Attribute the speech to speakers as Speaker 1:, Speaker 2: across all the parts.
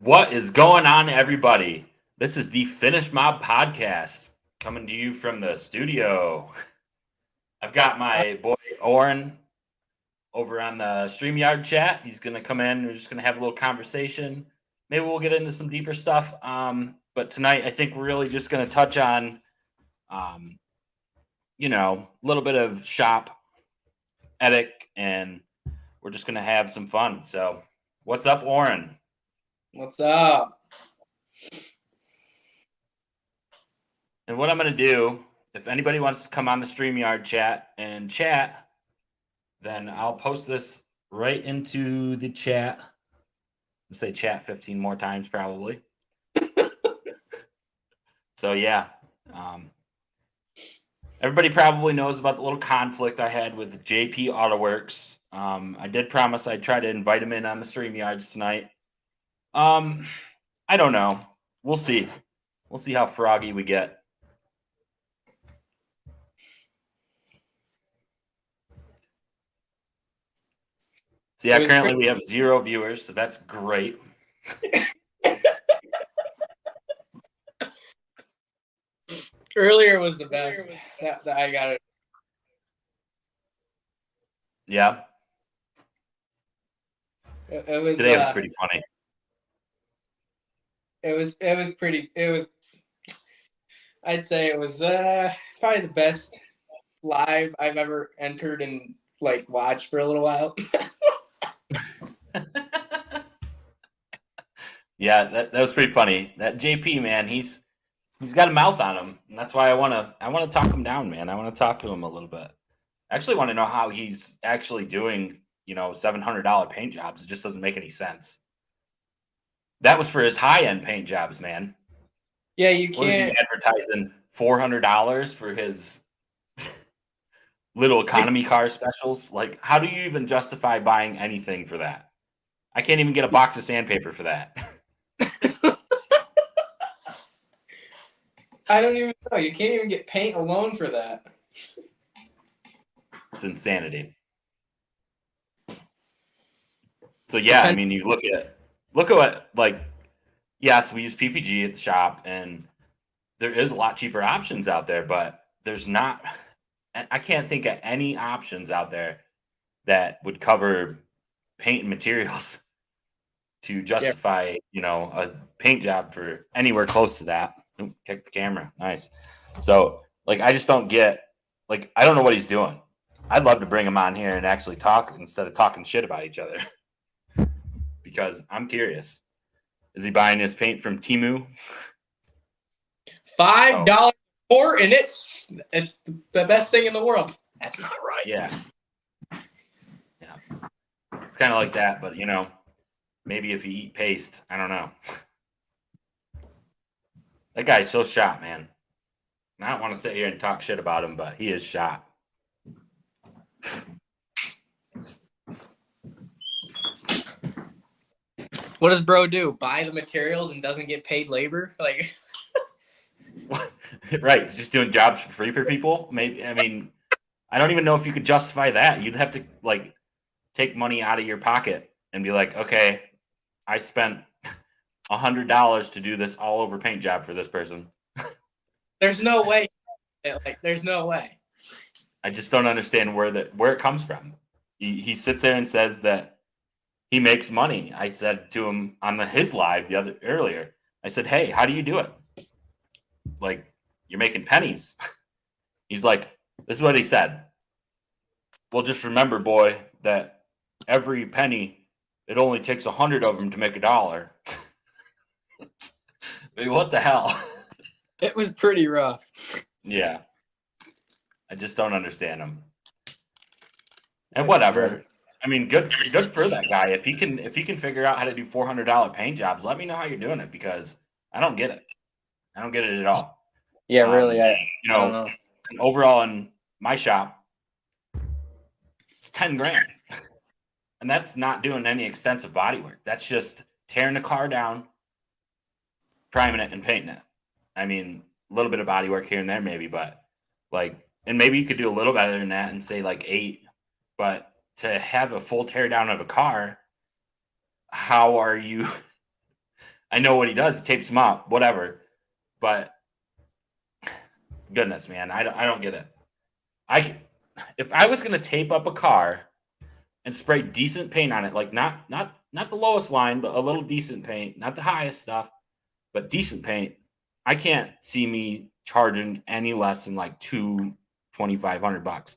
Speaker 1: What is going on, everybody? This is the Finish Mob podcast coming to you from the studio. I've got my boy Oren over on the StreamYard chat. He's going to come in. We're just going to have a little conversation. Maybe we'll get into some deeper stuff. But tonight, I think we're really just going to touch on, um, a little bit of shop etiquette, and we're just going to have some fun. So, what's up, Oren?
Speaker 2: What's up?
Speaker 1: And what I'm going to do, if anybody wants to come on the StreamYard chat and chat, then I'll post this right into the chat. I'll say chat 15 more times probably. So, yeah. Everybody probably knows about the little conflict I had with JP Autoworks. I did promise I'd try to invite him in on the StreamYards tonight. I don't know. We'll see. We'll see how froggy we get. So yeah, currently we have 0 viewers, so that's great.
Speaker 2: Earlier was the best. That I got it.
Speaker 1: Yeah.
Speaker 2: It was
Speaker 1: Today was pretty funny.
Speaker 2: It was pretty. I'd say it was probably the best live I've ever entered and watched for a little while.
Speaker 1: Yeah, that was pretty funny. That JP man, he's got a mouth on him, and that's why I want to talk him down, man. I want to talk to him a little bit. I actually want to know how he's actually doing, $700 paint jobs. It just doesn't make any sense. That was for his high-end paint jobs, man.
Speaker 2: Yeah, you can't.
Speaker 1: What is he advertising $400 for his little economy car specials? Like, how do you even justify buying anything for that? I can't even get a box of sandpaper for that.
Speaker 2: I don't even know. You can't even get paint alone for that.
Speaker 1: It's insanity. So yeah, I mean, you look at what, yes, we use PPG at the shop, and there is a lot cheaper options out there, but there's not. I can't think of any options out there that would cover paint and materials to justify, a paint job for anywhere close to that. Ooh, kick the camera, nice. So, I just don't get. I don't know what he's doing. I'd love to bring him on here and actually talk instead of talking shit about each other. Because I'm curious. Is he buying his paint from Temu?
Speaker 2: $5 more, and it's the best thing in the world. That's not right.
Speaker 1: Yeah. It's kind of like that, but maybe if you eat paste, I don't know. That guy's so shot, man. And I don't want to sit here and talk shit about him, but he is shot.
Speaker 2: What does bro do? Buy the materials and doesn't get paid labor?
Speaker 1: Right. He's just doing jobs for free for people. Maybe. I mean, I don't even know if you could justify that. You'd have to take money out of your pocket and be like, okay, I spent $100 to do this all over paint job for this person.
Speaker 2: There's no way. There's no way.
Speaker 1: I just don't understand where it comes from. He sits there and says that he makes money. I said to him on his live earlier, I said, hey, how do you do it? You're making pennies. He's like, this is what he said. Well, just remember, boy, that every penny, it only takes 100 of them to make $1. I mean, what the hell?
Speaker 2: It was pretty rough.
Speaker 1: Yeah. I just don't understand him. And whatever. I mean, good for that guy. If he can figure out how to do $400 paint jobs, let me know how you're doing it, because I don't get it. I don't get it at all.
Speaker 2: Yeah, really. I don't know.
Speaker 1: Overall in my shop, it's $10,000, and that's not doing any extensive body work. That's just tearing the car down, priming it, and painting it. I mean, a little bit of body work here and there, maybe, but and maybe you could do a little better than that and say $8. But to have a full tear down of a car, how are you I know what he does. He tapes them up, whatever. But goodness, man, I don't get it. If I was gonna tape up a car and spray decent paint on it, like not the lowest line, but a little decent paint, not the highest stuff, but decent paint, I can't see me charging any less than like $2,500.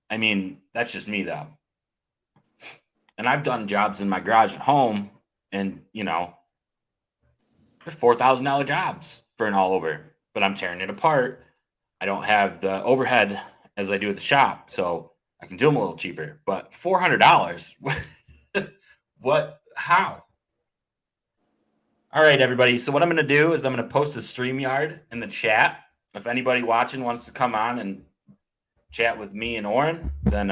Speaker 1: I mean, that's just me though. And I've done jobs in my garage at home, and they're $4,000 jobs for an all over, but I'm tearing it apart. I don't have the overhead as I do at the shop, so I can do them a little cheaper. But $400, what? How? All right, everybody. So what I'm going to do is I'm going to post a StreamYard in the chat. If anybody watching wants to come on and chat with me and Oren, then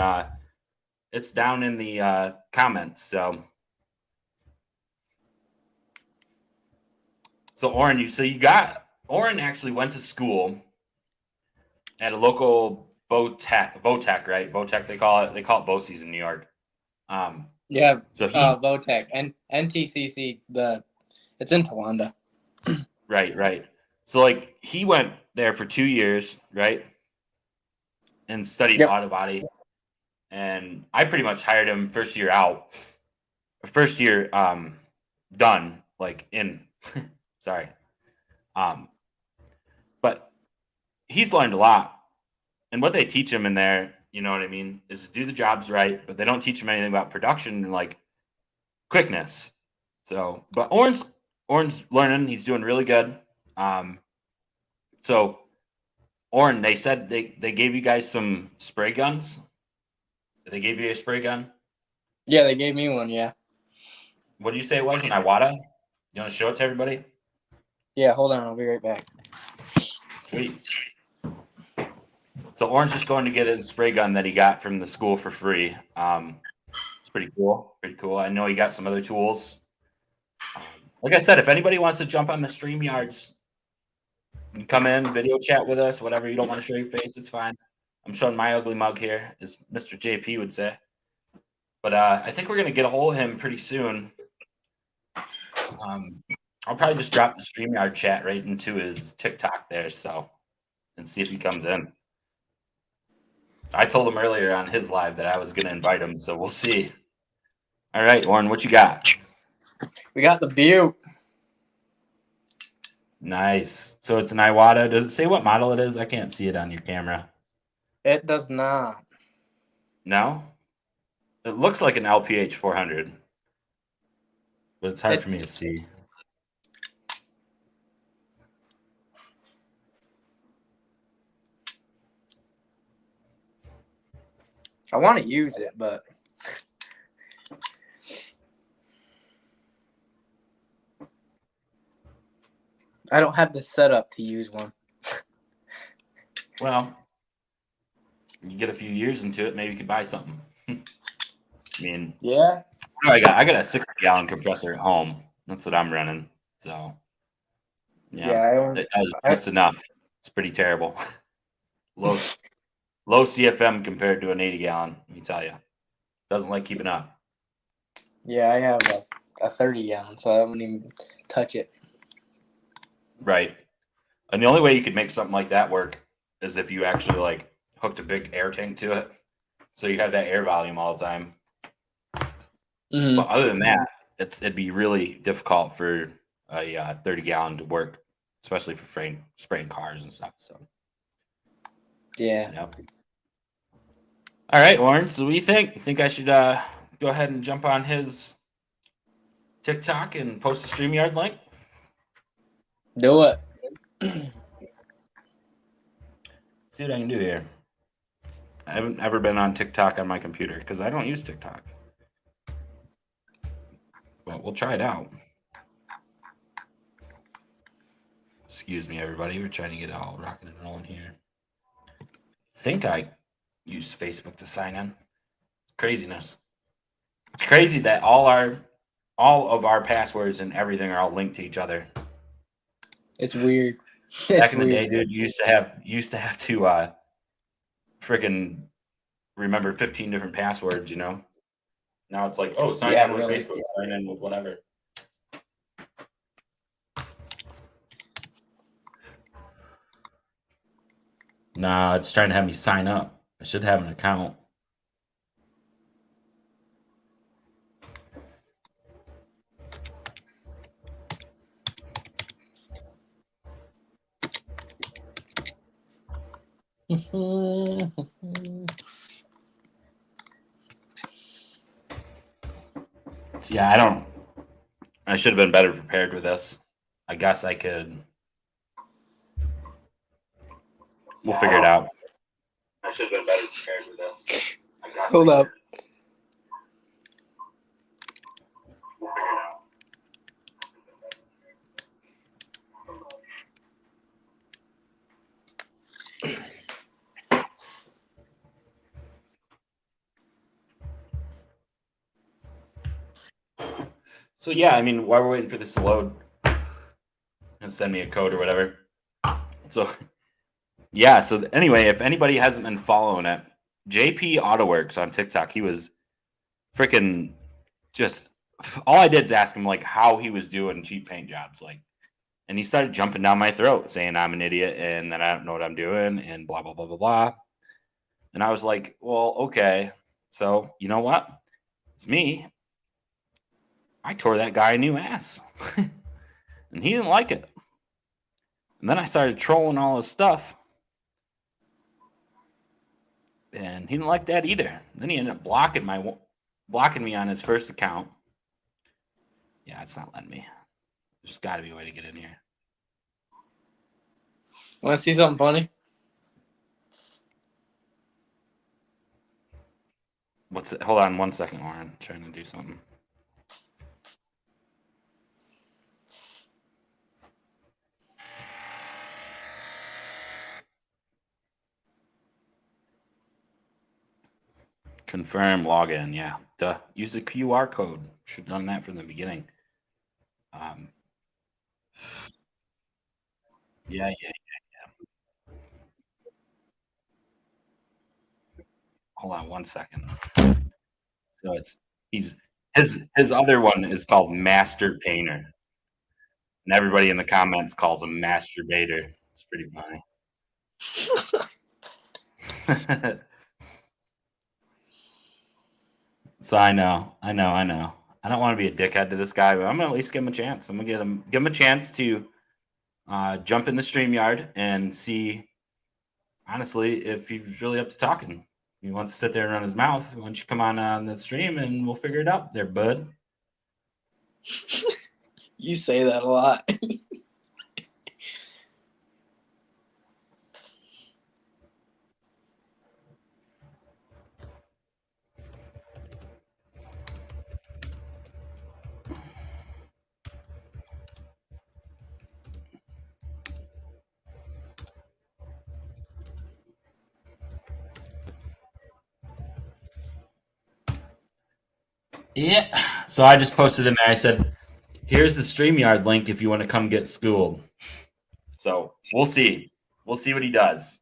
Speaker 1: it's down in the comments. So Oren, Oren actually went to school at a local Votech, right? Votech, they call it BOCES in New York.
Speaker 2: Yeah.
Speaker 1: So he's
Speaker 2: Votech and NTCC. It's in Towanda.
Speaker 1: right. So like he went there for 2 years, right, and studied auto body. And I pretty much hired him first year out, first year done, like in sorry. But he's learned a lot. And what they teach him in there, you know what I mean, is to do the jobs right, but they don't teach him anything about production and like quickness. So, but Oren's learning. He's doing really good. So, Oren, they said they gave you guys some spray guns. They gave you a spray gun?
Speaker 2: Yeah, they gave me one. Yeah.
Speaker 1: What did you say it was? An Iwata? You want to show it to everybody?
Speaker 2: Yeah, hold on. I'll be right back.
Speaker 1: Sweet. So Oren's just going to get his spray gun that he got from the school for free. It's pretty cool. Pretty cool. I know he got some other tools. Like I said, if anybody wants to jump on the StreamYards, you can come in, video chat with us, whatever. You don't want to show your face, it's fine. I'm showing my ugly mug here, as Mr. JP would say. But I think we're going to get a hold of him pretty soon. I'll probably just drop the StreamYard chat right into his TikTok there, and see if he comes in. I told him earlier on his live that I was going to invite him, so we'll see. All right, Oren, what you got?
Speaker 2: We got the Butte.
Speaker 1: Nice. So it's an Iwata. Does it say what model it is? I can't see it on your camera.
Speaker 2: It does not.
Speaker 1: No? It looks like an LPH 400, but it's hard for me to see.
Speaker 2: I want to use it, but I don't have the setup to use one.
Speaker 1: Well, you get a few years into it, maybe you could buy something. I mean,
Speaker 2: yeah.
Speaker 1: I got a 60-gallon compressor at home. That's what I'm running. So, yeah, it does just enough. It's pretty terrible. Low CFM compared to an 80-gallon. Let me tell you, doesn't like keeping up.
Speaker 2: Yeah, I have a 30-gallon, so I wouldn't even touch it.
Speaker 1: Right. And the only way you could make something like that work is if you actually like hooked a big air tank to it, so you have that air volume all the time. Mm-hmm. But other than that, it'd be really difficult for a 30-gallon to work, especially for spraying cars and stuff. So
Speaker 2: yeah.
Speaker 1: Yep. All right, Oren. So what do you think? You think I should go ahead and jump on his TikTok and post a StreamYard link?
Speaker 2: Do it.
Speaker 1: See what I can do here. I haven't ever been on TikTok on my computer because I don't use TikTok. But we'll try it out. Excuse me, everybody. We're trying to get it all rocking and rolling here. I think I used Facebook to sign in. It's craziness. It's crazy that all of our passwords and everything are all linked to each other.
Speaker 2: It's weird.
Speaker 1: Back in the day, dude, you used to have to freaking remember 15 different passwords, you know? Now it's like, oh, sign in with Facebook, sign in with whatever. Nah, it's trying to have me sign up. I should have an account. Yeah, I should have been better prepared with this. I guess I could. We'll figure it out. I should have been better prepared with this.
Speaker 2: Hold up.
Speaker 1: We'll figure it out. So yeah, I mean, while we're waiting for this to load, and send me a code or whatever. So yeah, so anyway, if anybody hasn't been following it, JP AutoWorks on TikTok, he was freaking just all I did is ask him like how he was doing cheap paint jobs, like, and he started jumping down my throat saying I'm an idiot and that I don't know what I'm doing and blah blah blah blah blah. And I was like, well, okay, so you know what? It's me. I tore that guy a new ass, and he didn't like it. And then I started trolling all his stuff, and he didn't like that either. Then he ended up blocking me on his first account. Yeah, it's not letting me. There's got to be a way to get in here.
Speaker 2: Want to see something funny?
Speaker 1: What's it? Hold on 1 second, Warren. I'm trying to do something. Confirm login. Yeah, duh. Use the QR code. Should have done that from the beginning. Yeah. Hold on 1 second. So his other one is called Master Painter, and everybody in the comments calls him Masturbator. It's pretty funny. So I know. I don't want to be a dickhead to this guy, but I'm gonna at least give him a chance. I'm gonna give him a chance to jump in the StreamYard and see, honestly, if he's really up to talking. If he wants to sit there and run his mouth, why don't you come on the stream and we'll figure it out there, bud.
Speaker 2: You say that a lot.
Speaker 1: Yeah. So I just posted in there. I said, here's the StreamYard link if you want to come get schooled. So we'll see. We'll see what he does.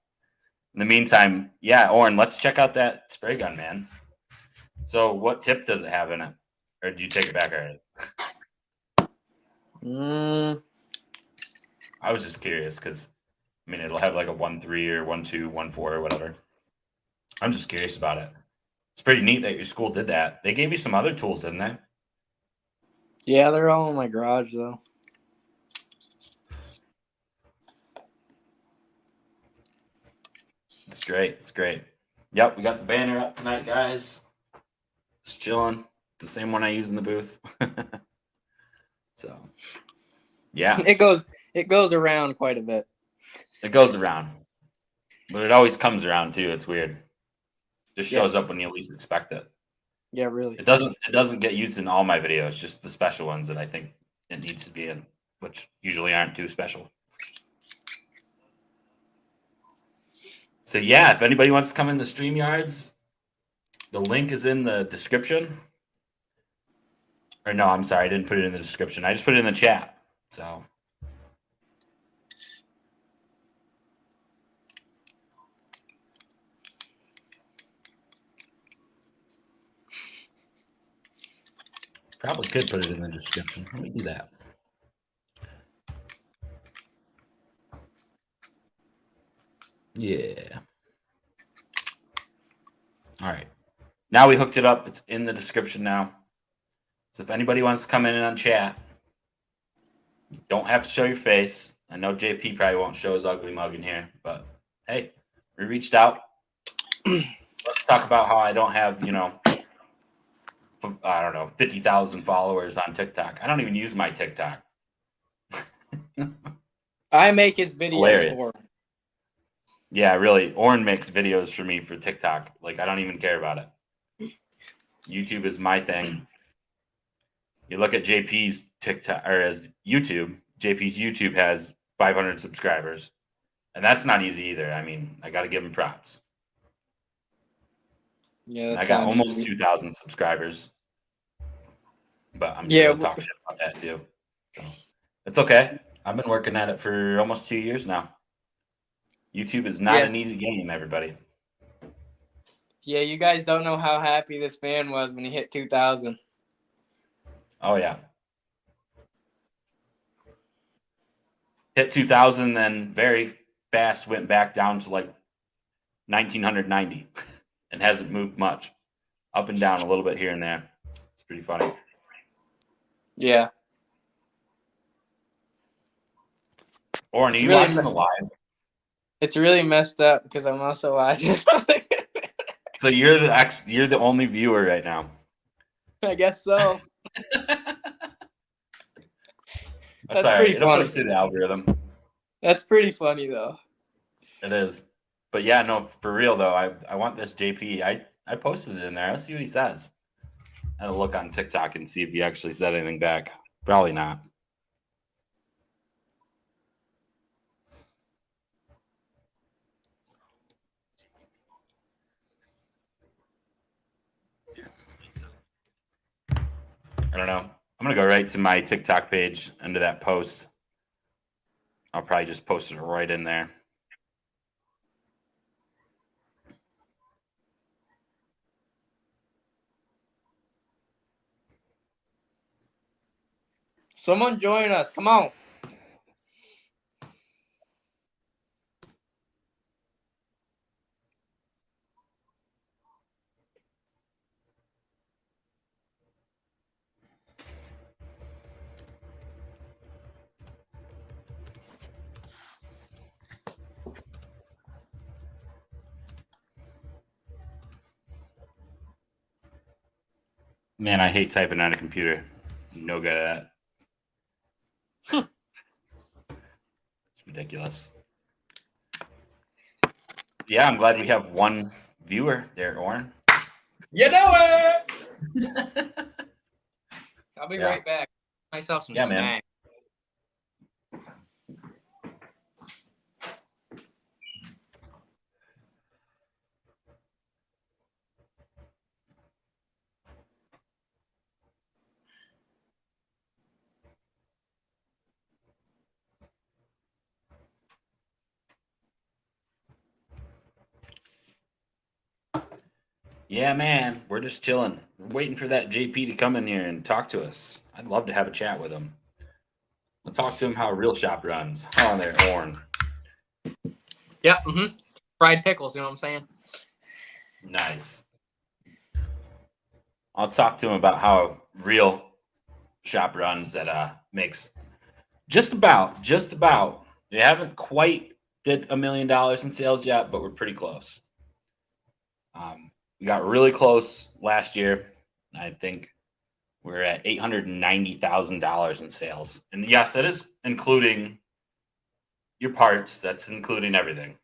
Speaker 1: In the meantime, yeah, Oren, let's check out that spray gun, man. So what tip does it have in it? Or did you take it back already? I was just curious because, I mean, it'll have like a 1.3 or 1.2, 1.4 or whatever. I'm just curious about it. It's pretty neat that your school did that. They gave you some other tools, didn't they?
Speaker 2: Yeah, they're all in my garage, though.
Speaker 1: It's great. It's great. Yep, we got the banner up tonight, guys. Just chilling. It's the same one I use in the booth. So, yeah.
Speaker 2: It goes around quite a bit.
Speaker 1: It goes around. But it always comes around, too. It's weird. Just shows up when you least expect it.
Speaker 2: Yeah, really.
Speaker 1: It doesn't get used in all my videos, just the special ones that I think it needs to be in, which usually aren't too special. So yeah, if anybody wants to come in the StreamYards, the link is in the description. Or no, I'm sorry, I didn't put it in the description. I just put it in the chat. So probably could put it in the description. Let me do that. Yeah. All right. Now we hooked it up. It's in the description now. So if anybody wants to come in on chat, you don't have to show your face. I know JP probably won't show his ugly mug in here, but hey, we reached out. Let's talk about how I don't have, I don't know, 50,000 followers on TikTok. I don't even use my TikTok.
Speaker 2: I make his videos
Speaker 1: Hilarious.
Speaker 2: for him.
Speaker 1: Yeah, really. Oren makes videos for me for TikTok. Like, I don't even care about it. YouTube is my thing. You look at JP's TikTok or as YouTube, JP's YouTube has 500 subscribers. And that's not easy either. I mean, I got to give him props.
Speaker 2: Yeah,
Speaker 1: I got almost 2,000 subscribers. But I'm sure he'll talk shit about that too. So it's okay. I've been working at it for almost 2 years now. YouTube is not an easy game, everybody.
Speaker 2: Yeah, you guys don't know how happy this man was when he hit 2,000.
Speaker 1: Oh, yeah. Hit 2,000, then very fast went back down to like 1,990 and hasn't moved much. Up and down a little bit here and there. It's pretty funny.
Speaker 2: Yeah.
Speaker 1: Oren, are you watching the live?
Speaker 2: It's really messed up because I'm also watching.
Speaker 1: So you're the only viewer right now.
Speaker 2: I guess so.
Speaker 1: That's all right. It'll push through the algorithm.
Speaker 2: That's pretty funny though.
Speaker 1: It is. But yeah, no, for real though, I want this JP. I posted it in there. I'll see what he says. I'll look on TikTok and see if he actually said anything back. Probably not. I don't know. I'm going to go right to my TikTok page under that post. I'll probably just post it right in there.
Speaker 2: Someone join us. Come on.
Speaker 1: Man, I hate typing on a computer. No good at that. It's ridiculous. Yeah, I'm glad we have one viewer there, Oren.
Speaker 2: You know it. I'll be right back. Myself some snacks. Man.
Speaker 1: Yeah, man, we're just chilling. We're waiting for that JP to come in here and talk to us. I'd love to have a chat with him. I'll talk to him how a real shop runs. Oh, there, Oren.
Speaker 2: Yeah, fried pickles, you know what I'm saying?
Speaker 1: Nice. I'll talk to him about how real shop runs that makes just about. We haven't quite did $1 million in sales yet, but we're pretty close. We got really close last year. I think we're at $890,000 in sales. And yes, that is including your parts. That's including everything.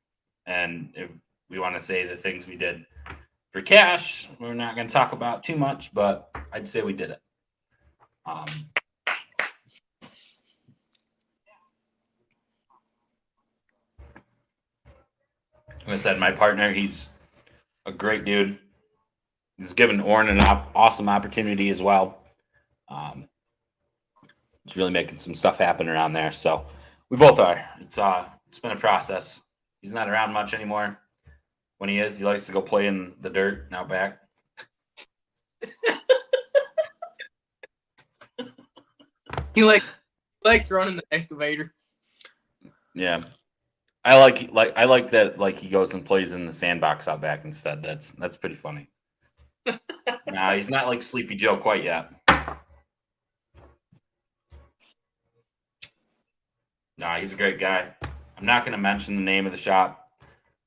Speaker 1: And if we want to say the things we did for cash, we're not going to talk about too much, but I'd say we did it. Like I said, my partner, he's a great dude. He's given Oren an awesome opportunity as well. It's really making some stuff happen around there. So we both are. It's been a process. He's not around much anymore. When he is, he likes to go play in the dirt and out back.
Speaker 2: He likes running the excavator.
Speaker 1: Yeah. I like that like he goes and plays in the sandbox out back instead. That's pretty funny. Nah, he's not like Sleepy Joe quite yet. Nah, he's a great guy. I'm not going to mention the name of the shop.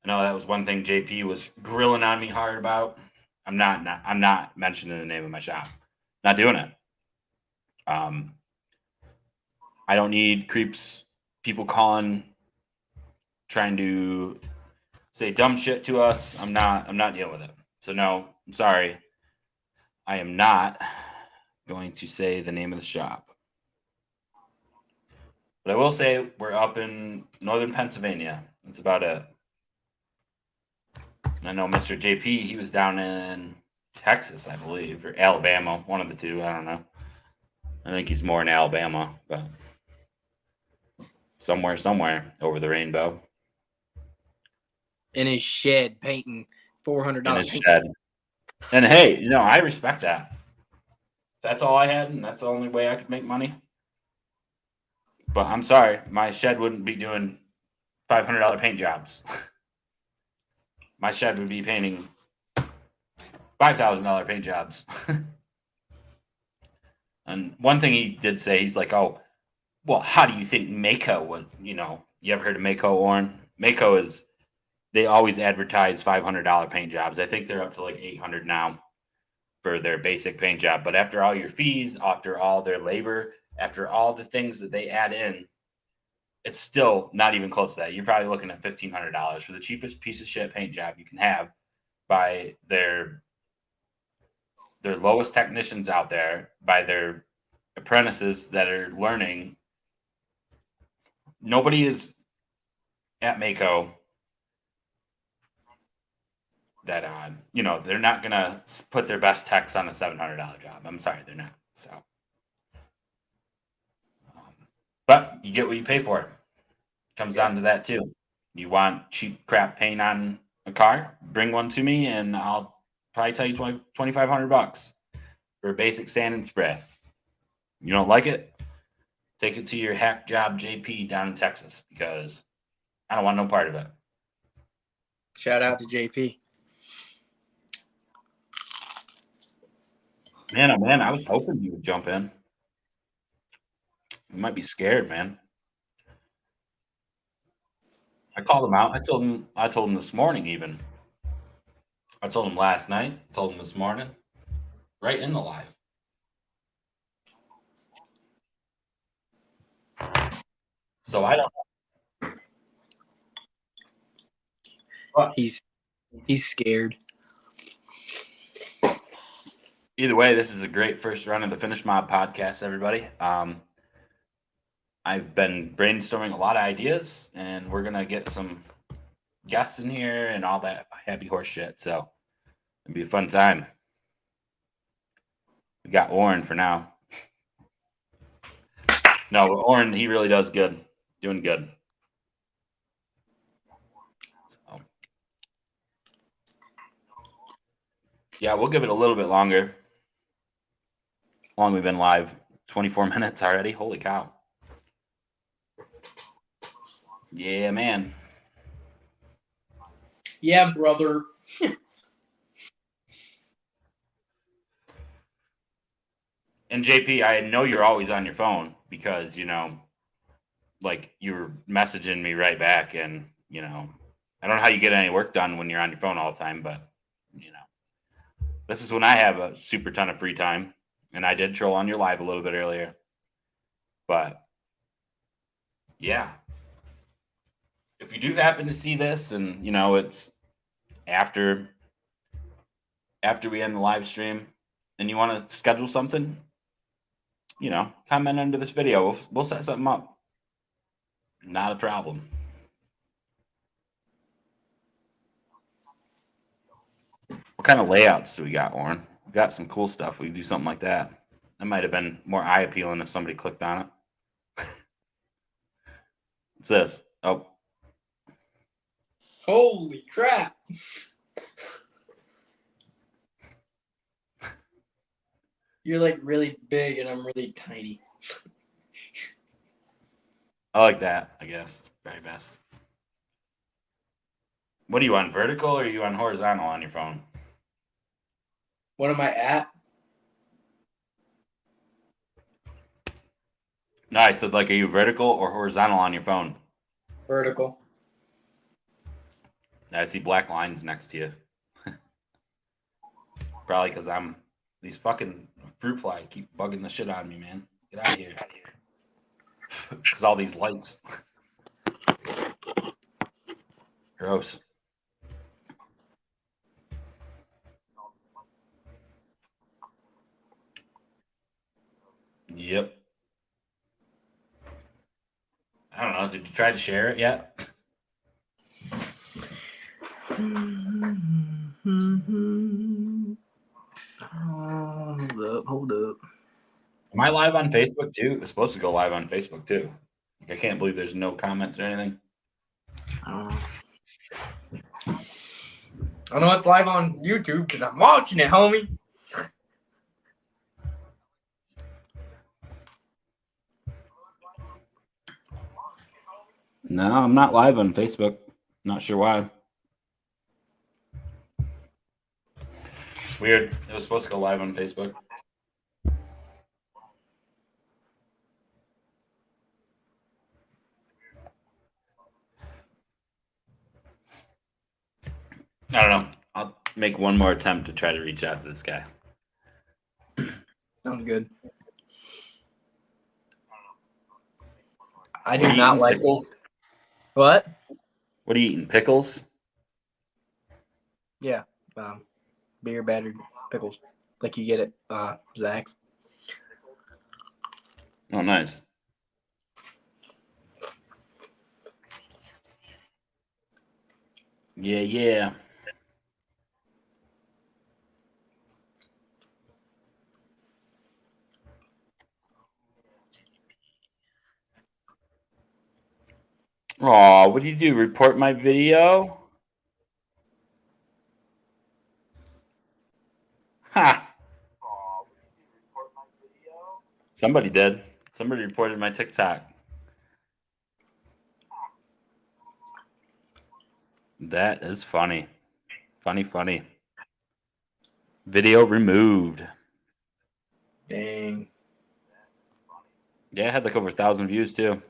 Speaker 1: I know that was one thing JP was grilling on me hard about. I'm not mentioning the name of my shop. Not doing it. Um, I don't need creeps, people calling, trying to say dumb shit to us. I'm not dealing with it. So no, I'm sorry. I am not going to say the name of the shop. But I will say we're up in northern Pennsylvania. That's about it. And I know Mr. JP, he was down in Texas, I believe, or Alabama, one of the two. I don't know. I think he's more in Alabama, but somewhere over the rainbow.
Speaker 3: In his shed painting $400
Speaker 1: In his
Speaker 3: paint.
Speaker 1: shed. And hey, I respect that. That's all I had, and that's the only way I could make money. But I'm sorry, my shed wouldn't be doing $500 paint jobs. My shed would be painting $5,000 paint jobs. And one thing he did say, he's like, "Oh, well, how do you think Mako would? You ever heard of Mako, Orrin? Mako is they always advertise $500 paint jobs. I think they're up to like 800 now for their basic paint job. But after all your fees, after all their labor, after all the things that they add in, it's still not even close to that. You're probably looking at $1,500 for the cheapest piece of shit paint job you can have by their lowest technicians out there, by their apprentices that are learning. Nobody is at Mako that they're not gonna put their best techs on a $700 job. I'm sorry, they're not. So, but you get what you pay for. Comes down to that too. You want cheap crap paint on a car? Bring one to me, and I'll probably tell you $2,500 for a basic sand and spray. You don't like it? Take it to your hack job JP down in Texas because I don't want no part of it.
Speaker 3: Shout out to JP.
Speaker 1: Man, oh man, I was hoping you would jump in. You might be scared, man. I called him out. I told him this morning even. I told him last night. I told him this morning. Right in the live. So I don't know. But
Speaker 3: He's scared.
Speaker 1: either way, this is a great first run of the Finish Mob podcast, everybody. I've been brainstorming a lot of ideas, and we're gonna get some guests in here and all that happy horse shit. So it'll be a fun time. We got Orrin for now. No, but Orrin, he really does good. Doing good. So, yeah, we'll give it a little bit longer. How long we've been live? 24 minutes already. Holy cow. Yeah, man.
Speaker 2: Yeah, brother.
Speaker 1: And JP, I know you're always on your phone because, like you were messaging me right back. And, I don't know how you get any work done when you're on your phone all the time, but, this is when I have a super ton of free time. And I did troll on your live a little bit earlier. But, yeah. If you do happen to see this and, it's after we end the live stream and you want to schedule something, comment under this video. We'll set something up. Not a problem. What kind of layouts do we got, Orrin? We got some cool stuff. We can do something like that. That might have been more eye appealing if somebody clicked on it. What's this? Oh.
Speaker 2: Holy crap. You're like really big and I'm really tiny.
Speaker 1: I like that, I guess. It's very best. What are you on, vertical or are you on horizontal on your phone?
Speaker 2: What am I at?
Speaker 1: No, I said, like, are you vertical or horizontal on your phone?
Speaker 2: Vertical.
Speaker 1: I see black lines next to you. Probably because these fucking fruit fly keep bugging the shit out of me, man. Get out of here. Because all these lights. Gross. Yep. I don't know. Did you try to share it yet?
Speaker 3: Hold up.
Speaker 1: Am I live on Facebook too? It's supposed to go live on Facebook too. I can't believe there's no comments or anything.
Speaker 3: I know it's live on YouTube because I'm watching it, homie.
Speaker 1: No, I'm not live on Facebook. Not sure why. Weird. It was supposed to go live on Facebook. I don't know. I'll make one more attempt to try to reach out to this guy.
Speaker 3: Sounds good. I do not like
Speaker 1: pickles.
Speaker 3: What?
Speaker 1: What are you eating? Pickles?
Speaker 3: Yeah, beer battered pickles, like you get at Zach's.
Speaker 1: Oh, nice. Yeah, yeah. Aw, what did you do? Report my video? Ha! Somebody did. Somebody reported my TikTok. That is funny. Funny. Video removed.
Speaker 3: Dang.
Speaker 1: Yeah, it had like over 1,000 views too.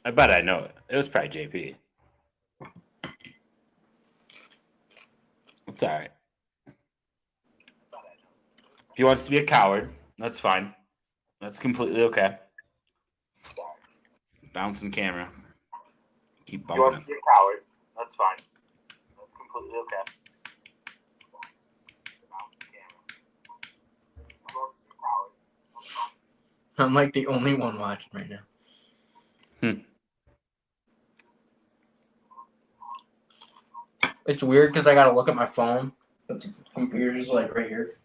Speaker 1: I bet I know it. It was probably JP. It's all right. If he wants to be a coward, that's fine. That's completely okay. Bouncing camera. Keep bumping. If he wants to be a coward, that's fine. That's completely okay.
Speaker 3: I'm like the only one watching right now. It's weird because I gotta look at my phone, but the computer's just like right here.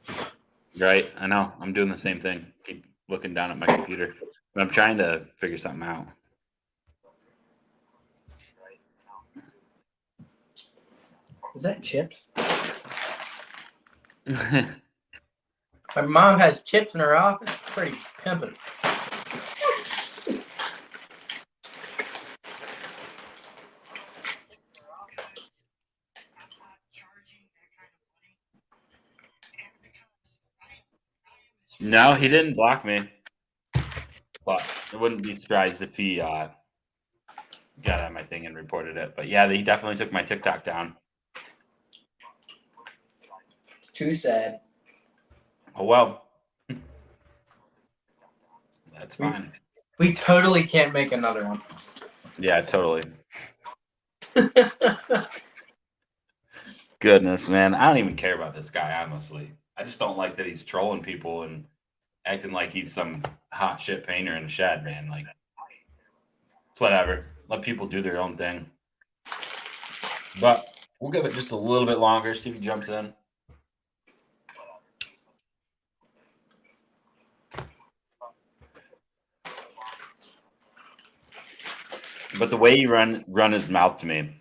Speaker 1: Right, I know. I'm doing the same thing. Keep looking down at my computer, but I'm trying to figure something out.
Speaker 3: Is that chips? My mom has chips in her office. Pretty pimpin'.
Speaker 1: No, he didn't block me. But I wouldn't be surprised if he got on my thing and reported it. But yeah, he definitely took my TikTok down.
Speaker 3: Too sad.
Speaker 1: Oh well. That's fine.
Speaker 3: We totally can't make another one.
Speaker 1: Yeah, totally. Goodness, man. I don't even care about this guy, honestly. I just don't like that he's trolling people and acting like he's some hot shit painter in a shed, man. Like, it's whatever. Let people do their own thing. But we'll give it just a little bit longer, see if he jumps in. But the way he run his mouth to me,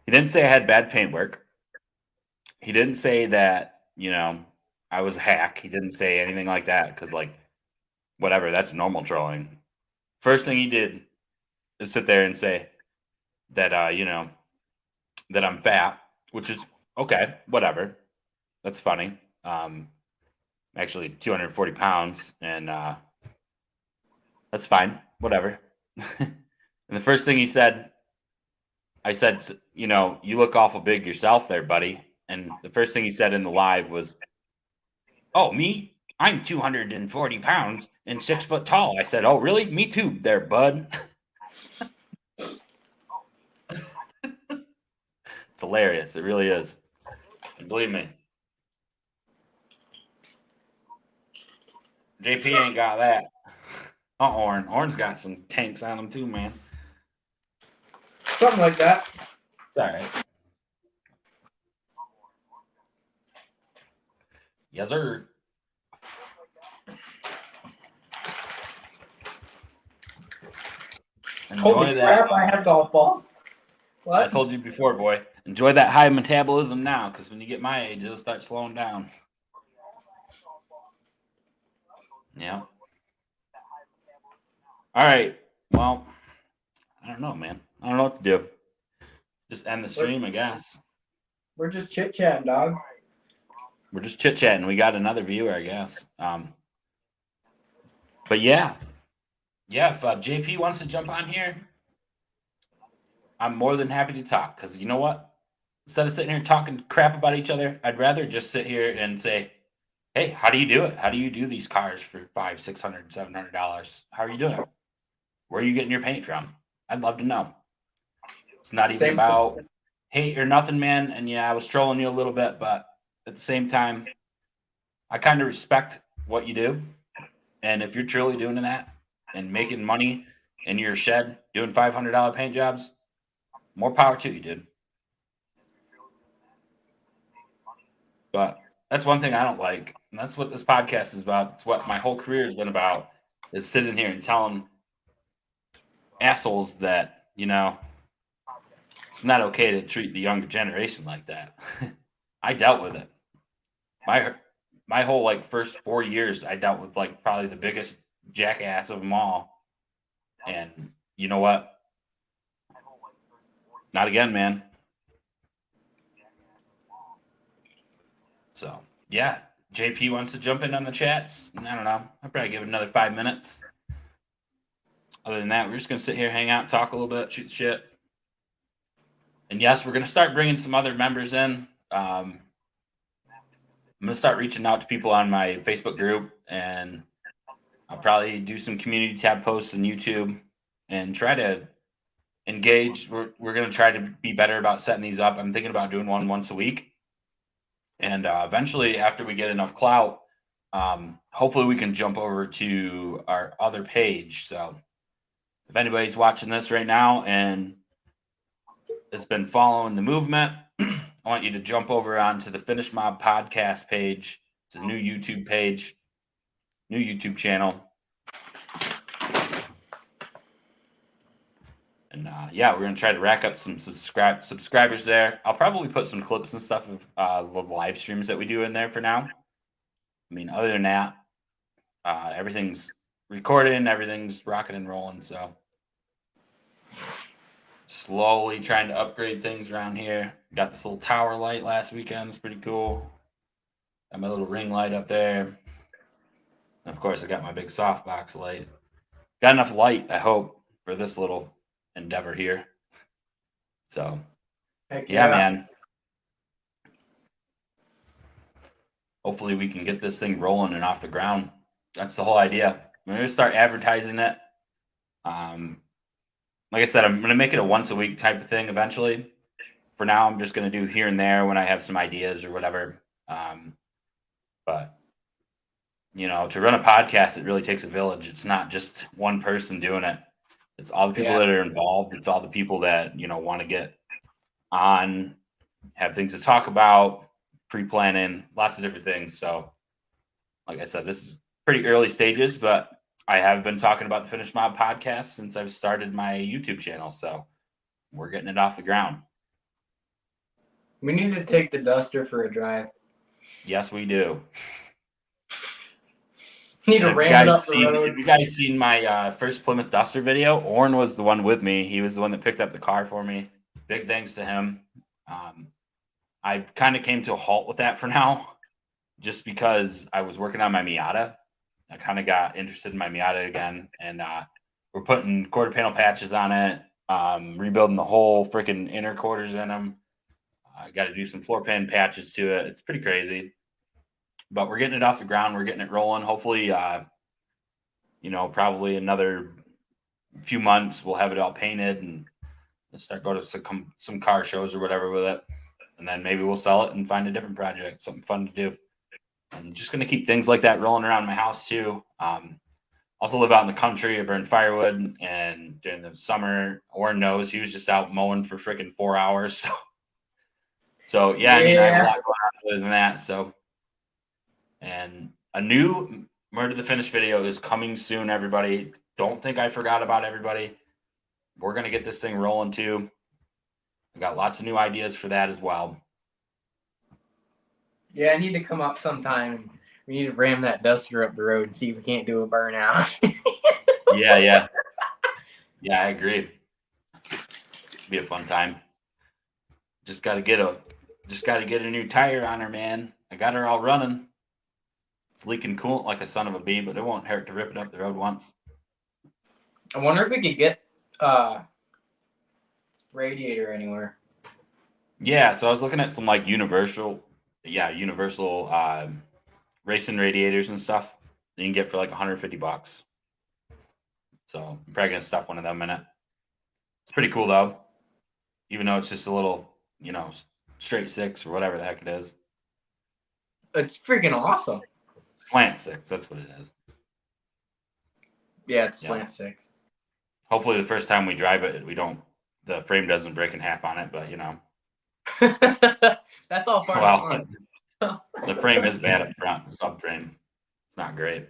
Speaker 1: he didn't say I had bad paint work. He didn't say that, I was a hack. He didn't say anything like that because, like, whatever, that's normal trolling. First thing he did is sit there and say that, that I'm fat, which is okay, whatever. That's funny. Actually 240 pounds, and that's fine, whatever. And the first thing he said, I said, you look awful big yourself there, buddy. And the first thing he said in the live was, "Oh, me? I'm 240 pounds and 6 foot tall." I said, "Oh, really? Me too, there, bud." It's hilarious. It really is. And believe me, JP ain't got that. Orin. Orin's got some tanks on him too, man.
Speaker 2: Something like that.
Speaker 1: It's all right. Yes, sir.
Speaker 3: Holy crap, I have golf balls. What?
Speaker 1: I told you before, boy. Enjoy that high metabolism now, because when you get my age, it'll start slowing down. Yeah. All right. Well, I don't know, man. I don't know what to do. Just end the stream, I guess.
Speaker 3: We're just chit chatting, dog.
Speaker 1: We're just chit chatting. We got another viewer, I guess. But yeah, if JP wants to jump on here, I'm more than happy to talk. Because you know what? Instead of sitting here talking crap about each other, I'd rather just sit here and say, "Hey, how do you do it? How do you do these cars for $500, $600, $700? How are you doing it? Where are you getting your paint from? I'd love to know." It's not even about hate or nothing, man. And yeah, I was trolling you a little bit, but at the same time, I kind of respect what you do. And if you're truly doing that and making money in your shed doing $500 paint jobs, more power to you, dude. But that's one thing I don't like. And that's what this podcast is about. It's what my whole career has been about, is sitting here and telling assholes that, it's not okay to treat the younger generation like that. I dealt with it. My whole first 4 years, I dealt with probably the biggest jackass of them all. And you know what? Not again, man. So yeah, JP wants to jump in on the chats. I don't know. I'll probably give it another 5 minutes. Other than that, we're just gonna sit here, hang out, talk a little bit, shoot shit. And yes, we're gonna start bringing some other members in. I'm gonna start reaching out to people on my Facebook group, and I'll probably do some community tab posts on YouTube and try to engage. We're gonna try to be better about setting these up. I'm thinking about doing one once a week, and eventually, after we get enough clout, hopefully we can jump over to our other page. So if anybody's watching this right now and has been following the movement, I want you to jump over onto the Finish Mob podcast page. It's a new YouTube page, new YouTube channel. And yeah, we're going to try to rack up some subscribers there. I'll probably put some clips and stuff of the live streams that we do in there for now. I mean, other than that, everything's recorded and everything's rocking and rolling. So slowly trying to upgrade things around here. Got this little tower light last weekend. It's pretty cool. Got my little ring light up there. And of course, I got my big softbox light. Got enough light, I hope, for this little endeavor here. So, yeah, man. Hopefully we can get this thing rolling and off the ground. That's the whole idea. We're going to start advertising it. Like I said, I'm going to make it a once a week type of thing eventually. For now, I'm just going to do here and there when I have some ideas or whatever. But, to run a podcast, it really takes a village. It's not just one person doing it. It's all the people that are involved. It's all the people that, want to get on, have things to talk about, pre-planning, lots of different things. So, like I said, this is pretty early stages, but I have been talking about the Finish Mob podcast since I've started my YouTube channel. So we're getting it off the ground.
Speaker 3: We need to take the duster for a drive.
Speaker 1: Yes, we do.
Speaker 3: Need to
Speaker 1: And
Speaker 3: ram it up the road.
Speaker 1: if you guys seen my first Plymouth Duster video, Orrin was the one with me. He was the one that picked up the car for me. Big thanks to him. I kind of came to a halt with that for now, just because I was working on my Miata. I kind of got interested in my Miata again, and we're putting quarter panel patches on it, rebuilding the whole freaking inner quarters in them. I got to do some floor pan patches to it. It's pretty crazy, but we're getting it off the ground. We're getting it rolling. Hopefully, probably another few months, we'll have it all painted and start going to some car shows or whatever with it. And then maybe we'll sell it and find a different project, something fun to do. I'm just going to keep things like that rolling around my house too. Also live out in the country. I burn firewood, and during the summer, Orrin knows he was just out mowing for freaking 4 hours. So yeah, I mean, I have a lot going on other than that. So, and a new Murder the Finish video is coming soon, everybody. Don't think I forgot about everybody. We're going to get this thing rolling too. I've got lots of new ideas for that as well.
Speaker 3: Yeah, I need to come up sometime. We need to ram that duster up the road and see if we can't do a burnout.
Speaker 1: Yeah, I agree. Be a fun time. Just got to get a new tire on her, man. I got her all running. It's leaking coolant like a son of a bee, but it won't hurt to rip it up the road once.
Speaker 3: I wonder if we could get radiator anywhere.
Speaker 1: Yeah, so I was looking at some like universal racing radiators and stuff that you can get for like $150. So I'm probably gonna stuff one of them in it. It's pretty cool though, even though it's just a little, straight six or whatever the heck it is.
Speaker 3: It's freaking awesome.
Speaker 1: Slant six, that's what it is.
Speaker 3: Yeah, it's slant six.
Speaker 1: Hopefully the first time we drive it, the frame doesn't break in half on it, but
Speaker 3: That's all part of fun.
Speaker 1: The frame is bad up front, the subframe. It's not great.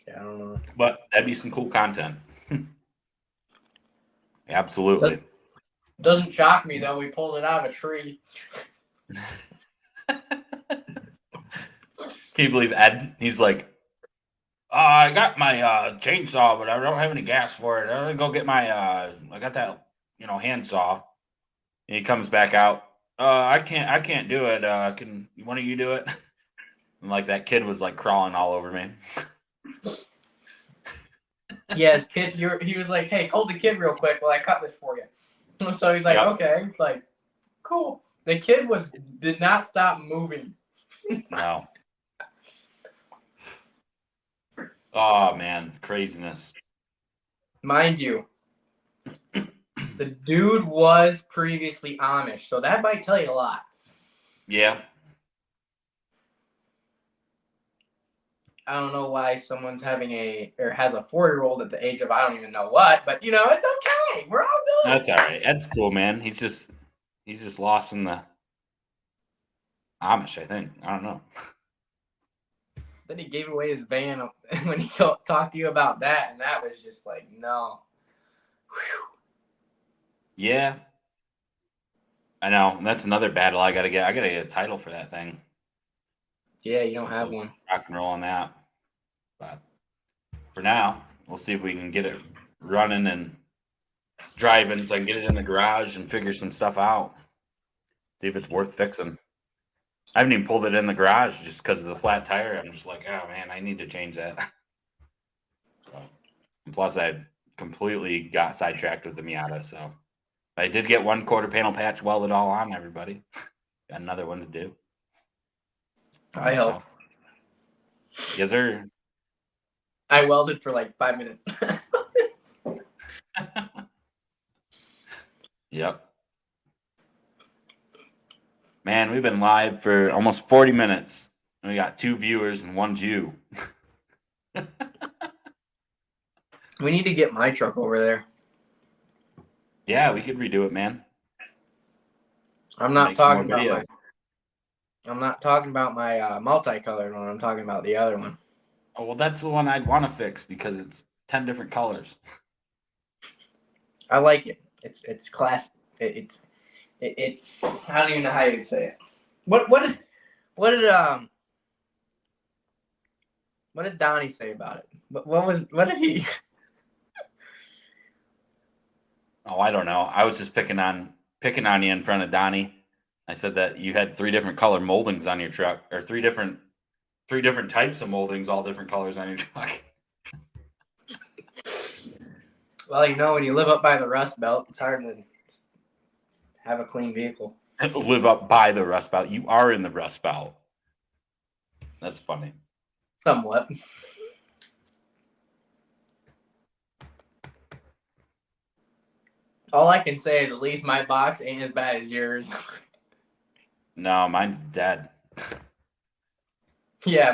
Speaker 3: Yeah, I don't know.
Speaker 1: But that'd be some cool content. Absolutely.
Speaker 3: Doesn't shock me though. We pulled it out of a tree.
Speaker 1: Can you believe Ed? He's like, I got my chainsaw, but I don't have any gas for it. I'm gonna go get my I got that hand saw. And he comes back out. I can't do it. Can one of you do it? And like that kid was like crawling all over me.
Speaker 3: Yeah, his kid. He was like, "Hey, hold the kid real quick while I cut this for you." So he's like,
Speaker 1: Yep.
Speaker 3: "Okay." Like, cool. The kid did not stop moving.
Speaker 1: No. Oh man, craziness.
Speaker 3: Mind you, the dude was previously Amish, so that might tell you a lot.
Speaker 1: Yeah.
Speaker 3: I don't know why someone's has a 4-year-old at the age of I don't even know what, but it's okay. We're all good.
Speaker 1: That's all right. Ed's cool, man. He's just lost in the Amish, I think. I don't know.
Speaker 3: Then he gave away his van when he talked to you about that, and that was just like, no. Whew.
Speaker 1: Yeah. I know. And that's another battle I gotta get. I gotta get a title for that thing.
Speaker 3: Yeah, you don't have one.
Speaker 1: Rock and roll on that. But for now, we'll see if we can get it running and driving so I can get it in the garage and figure some stuff out. See if it's worth fixing. I haven't even pulled it in the garage just because of the flat tire. I'm just like, oh man, I need to change that. So, and plus, I completely got sidetracked with the Miata. So, I did get one quarter panel patch welded all on, everybody. Got another one to do.
Speaker 3: I helped.
Speaker 1: Yes, sir.
Speaker 3: I welded for like 5 minutes.
Speaker 1: Yep. Man, we've been live for almost 40 minutes. And we got 2 viewers and 1's you.
Speaker 3: We need to get my truck over there.
Speaker 1: Yeah, we could redo it, man.
Speaker 3: I'm not talking about my multicolored one. I'm talking about the other one.
Speaker 1: Oh, well, that's the one I'd want to fix because it's 10 different colors.
Speaker 3: I like it. It's classic. It's It's I don't even know how you say it. What did Donnie say about it? What did he?
Speaker 1: Oh, I don't know. I was just picking on you in front of Donnie. I said that you had 3 different color moldings on your truck, or 3 different types of moldings, all different colors on your truck.
Speaker 3: Well, you know, when you live up by the Rust Belt, it's hard to have a clean vehicle.
Speaker 1: Live up by the Rust Belt. You are in the Rust Belt. That's funny.
Speaker 3: Somewhat. All I can say is at least my box ain't as bad as yours.
Speaker 1: No, mine's dead.
Speaker 3: Yeah,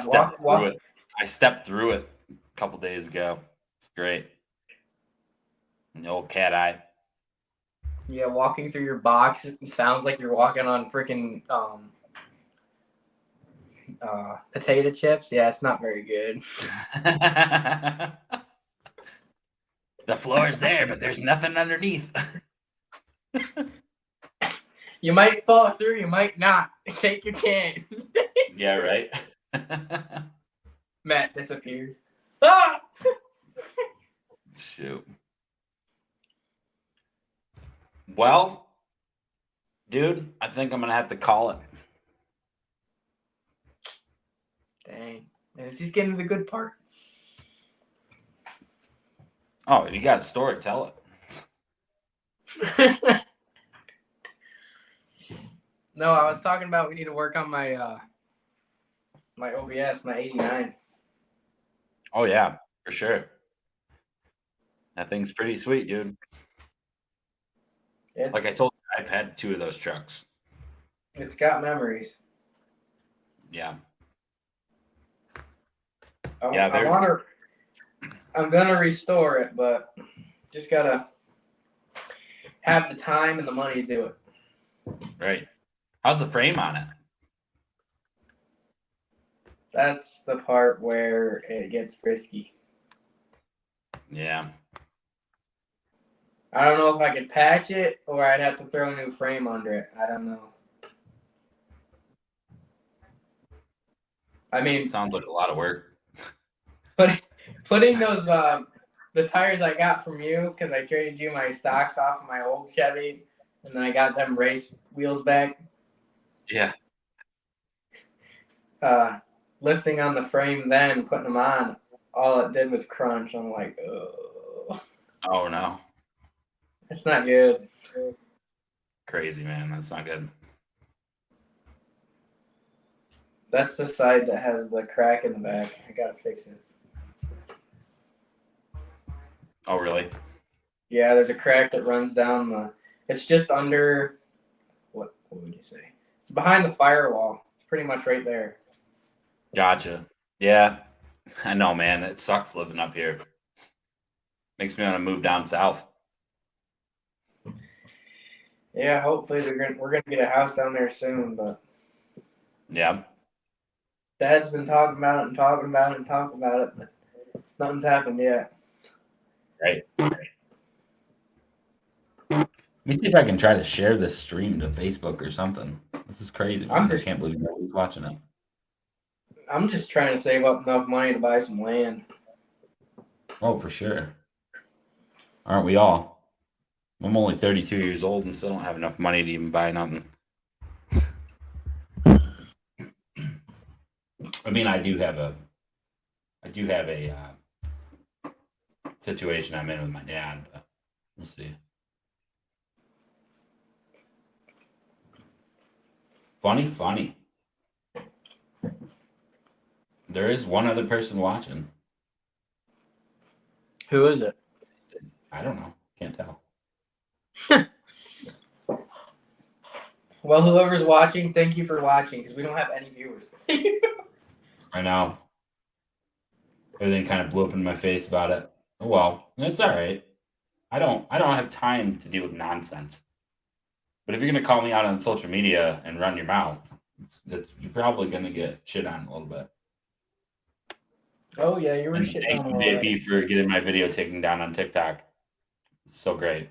Speaker 1: I stepped through it a couple days ago. It's great. An old cat eye.
Speaker 3: Yeah, walking through your box sounds like you're walking on freaking potato chips. Yeah, it's not very good.
Speaker 1: The floor is there, but there's nothing underneath.
Speaker 3: You might fall through, you might not. Take your chance.
Speaker 1: Yeah, right.
Speaker 3: Matt disappears. Ah!
Speaker 1: Shoot. Well, dude, I think I'm gonna have to call it.
Speaker 3: Dang. And it's just getting to the good part.
Speaker 1: Oh, if you got a story, tell
Speaker 3: it. No, I was talking about we need to work on my my OBS, my 89.
Speaker 1: Oh yeah, for sure. That thing's pretty sweet, dude. Like I told you, I've had 2 of those trucks.
Speaker 3: It's got memories.
Speaker 1: Yeah.
Speaker 3: I'm gonna restore it, but just gotta have the time and the money to do it.
Speaker 1: Right. How's the frame on it?
Speaker 3: That's the part where it gets frisky.
Speaker 1: Yeah.
Speaker 3: I don't know if I could patch it or I'd have to throw a new frame under it. I don't know. I mean,
Speaker 1: sounds like a lot of work.
Speaker 3: But putting those the tires I got from you, because I traded you my stocks off of my old Chevy, and then I got them race wheels back.
Speaker 1: Yeah.
Speaker 3: Lifting on the frame, then putting them on, all it did was crunch. I'm like, oh.
Speaker 1: Oh no.
Speaker 3: It's not good.
Speaker 1: Crazy, man. That's not good.
Speaker 3: That's the side that has the crack in the back. I gotta fix it.
Speaker 1: Oh, really?
Speaker 3: Yeah, there's a crack that runs down the. It's just under. What would you say? It's behind the firewall. It's pretty much right there.
Speaker 1: Gotcha. Yeah, I know, man. It sucks living up here. Makes me want to move down south.
Speaker 3: Yeah, hopefully we're gonna get a house down there soon, but.
Speaker 1: Yeah.
Speaker 3: Dad's been talking about it and talking about it and talking about it, but nothing's happened yet.
Speaker 1: Right. Let me see if I can try to share this stream to Facebook or something. This is crazy. I can't believe nobody's watching it.
Speaker 3: I'm just trying to save up enough money to buy some land.
Speaker 1: Oh, for sure. Aren't we all? I'm only 32 years old and still don't have enough money to even buy nothing. I mean, I do have a situation I'm in with my dad, but we'll see. Funny. There is one other person watching.
Speaker 3: Who is it?
Speaker 1: I don't know. Can't tell.
Speaker 3: Well, whoever's watching, thank you for watching, because we don't have any viewers.
Speaker 1: I know. Everything kind of blew up in my face about it. Oh, well, it's all right. I don't have time to deal with nonsense. But if you're going to call me out on social media and run your mouth, you're probably going to get shit on a little bit.
Speaker 3: Oh, yeah, you were shit on a lot.
Speaker 1: Thank you, JP, for getting my video taken down on TikTok. It's so great.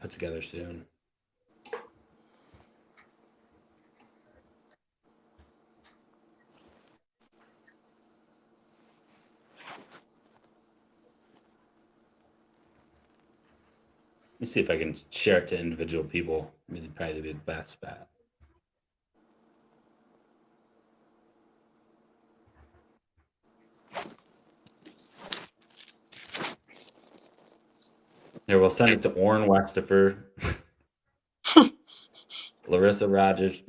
Speaker 1: put together soon. Let me see if I can share it to individual people. Maybe probably be the best bet. Here, we'll send it to Orrin Westifer, Larissa Rogers.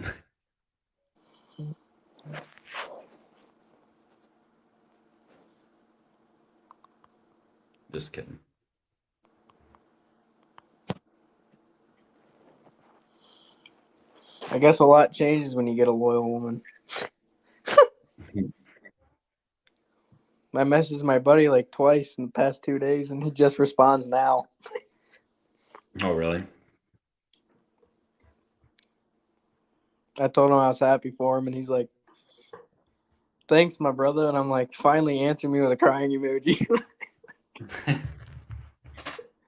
Speaker 1: Just kidding.
Speaker 3: I guess a lot changes when you get a loyal woman. I messaged my buddy like twice in the past 2 days, and he just responds now.
Speaker 1: Oh, really?
Speaker 3: I told him I was happy for him, and he's like, "Thanks, my brother." And I'm like, "Finally answer me with a crying emoji."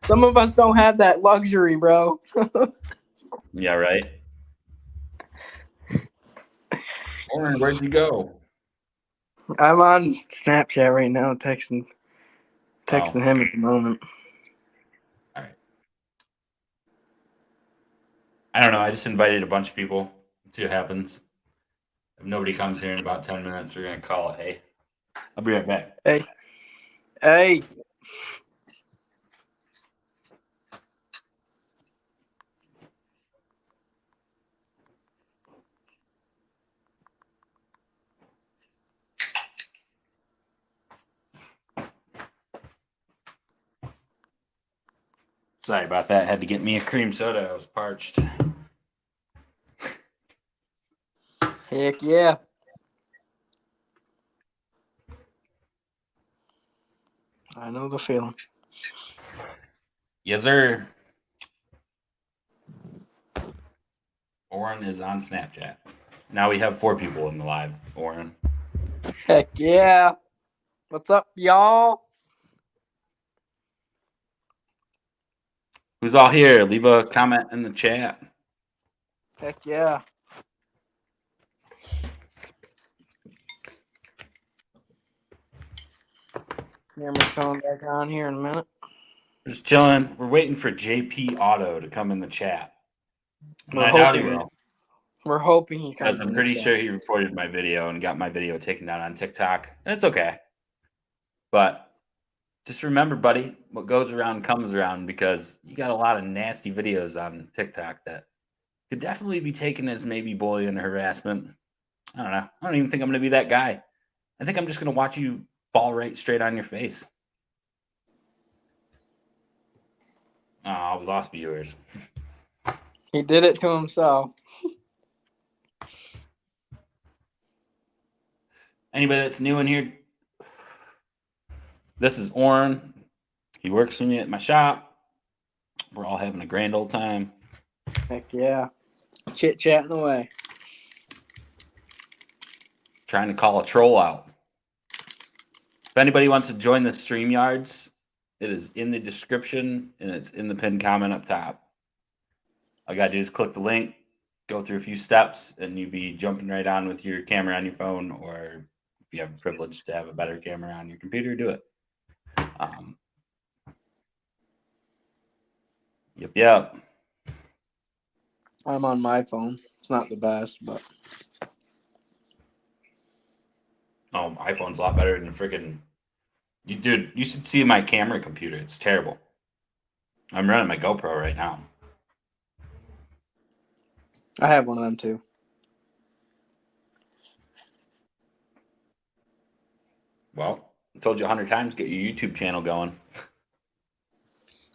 Speaker 3: Some of us don't have that luxury, bro.
Speaker 1: Yeah, right. Orrin, where'd you go?
Speaker 3: I'm on Snapchat right now, texting him at the moment.
Speaker 1: All right. I don't know. I just invited a bunch of people. Let's see what happens. If nobody comes here in about 10 minutes, we're going to call it. Hey, I'll be right back.
Speaker 3: Hey.
Speaker 1: Sorry about that. Had to get me a cream soda. I was parched.
Speaker 3: Heck yeah. I know the feeling.
Speaker 1: Yes, sir. Orrin is on Snapchat. Now we have 4 people in the live. Orrin.
Speaker 3: Heck yeah. What's up, y'all?
Speaker 1: Who's all here? Leave a comment in the chat.
Speaker 3: Heck yeah. Camera's coming back on here in a minute.
Speaker 1: Just chilling. We're waiting for JP Auto to come in the chat. And
Speaker 3: We're
Speaker 1: I doubt he
Speaker 3: hoping-
Speaker 1: will.
Speaker 3: We're hoping he comes.
Speaker 1: Because I'm pretty sure he reported my video and got my video taken down on TikTok. And it's okay. But just remember, buddy, what goes around comes around, because you got a lot of nasty videos on TikTok that could definitely be taken as maybe bullying or harassment. I don't know. I don't even think I'm going to be that guy. I think I'm just going to watch you fall right straight on your face. Oh, we lost viewers.
Speaker 3: He did it to himself.
Speaker 1: Anybody that's new in here, this is Orrin. He works for me at my shop. We're all having a grand old time.
Speaker 3: Heck yeah. Chit-chatting away.
Speaker 1: Trying to call a troll out. If anybody wants to join the StreamYards, it is in the description and it's in the pinned comment up top. All you gotta do is click the link, go through a few steps, and you'll be jumping right on with your camera on your phone, or if you have a privilege to have a better camera on your computer, do it. Yep.
Speaker 3: I'm on my phone. It's not the best, but
Speaker 1: Oh, my iPhone's a lot better than freaking. Dude, you should see my camera computer. It's terrible. I'm running my GoPro right now.
Speaker 3: I have one of them too.
Speaker 1: Well, I told you 100 times, get your YouTube channel going.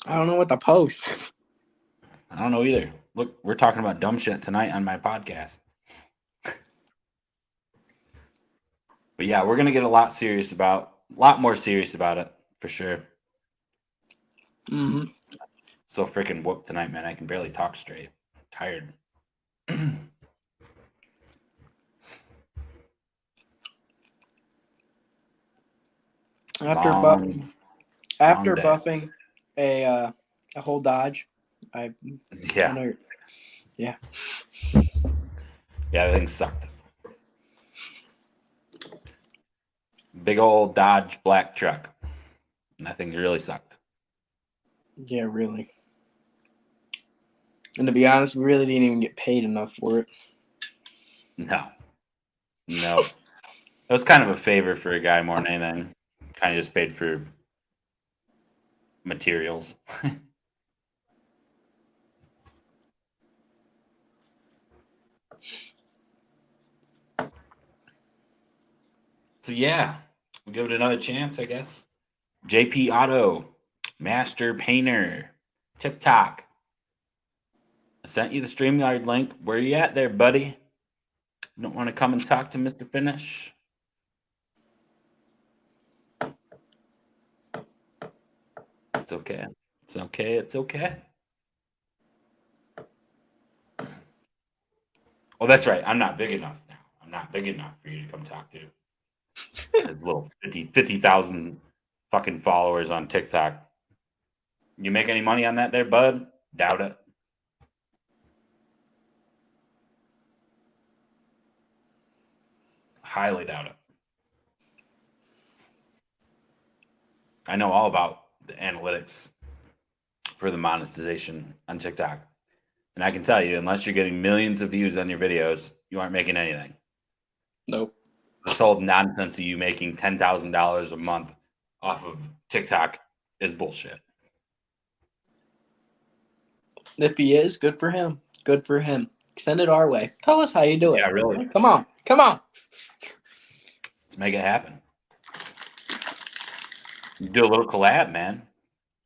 Speaker 3: I don't know what to post.
Speaker 1: I don't know either. Look, we're talking about dumb shit tonight on my podcast. But yeah, we're gonna get a lot more serious about it for sure.
Speaker 3: Mm-hmm.
Speaker 1: So freaking whooped tonight, man. I can barely talk straight. I'm tired.
Speaker 3: After
Speaker 1: Long
Speaker 3: buffing
Speaker 1: day.
Speaker 3: a whole Dodge,
Speaker 2: I
Speaker 1: Yeah.
Speaker 2: know.
Speaker 1: Yeah, that thing sucked. Big old Dodge black truck. And that thing really sucked.
Speaker 2: Yeah, really. And to be honest, we really didn't even get paid enough for it.
Speaker 1: No. It was kind of a favor for a guy more than anything. Kind of just paid for materials. So yeah, we'll give it another chance, I guess. JP Auto, Master Painter, TikTok. I sent you the StreamYard link. Where you at there, buddy? You don't want to come and talk to Mr. Finish? It's okay. It's okay. It's okay. Oh, that's right. I'm not big enough now. I'm not big enough for you to come talk to. His little 50,000 fucking followers on TikTok. You make any money on that there, bud? Doubt it. Highly doubt it. I know all about the analytics for the monetization on TikTok. And I can tell you, unless you're getting millions of views on your videos, you aren't making anything.
Speaker 2: Nope.
Speaker 1: This whole nonsense of you making $10,000 a month off of TikTok is bullshit.
Speaker 2: If he is, good for him. Good for him. Send it our way. Tell us how you do it.
Speaker 1: Yeah, really.
Speaker 2: Come on. Come on.
Speaker 1: Let's make it happen. Do a little collab, man.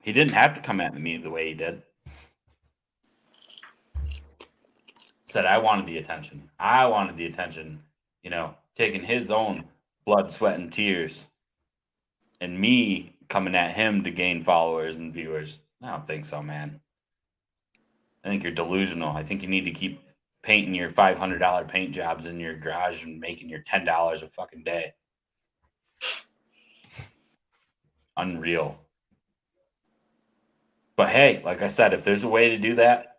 Speaker 1: He didn't have to come at me the way he did. Said I wanted the attention. I wanted the attention. Taking his own blood, sweat, and tears, and me coming at him to gain followers and viewers. I don't think so, man. I think you're delusional. I think you need to keep painting your $500 paint jobs in your garage and making your $10 a fucking day. Unreal. But hey, like I said, if there's a way to do that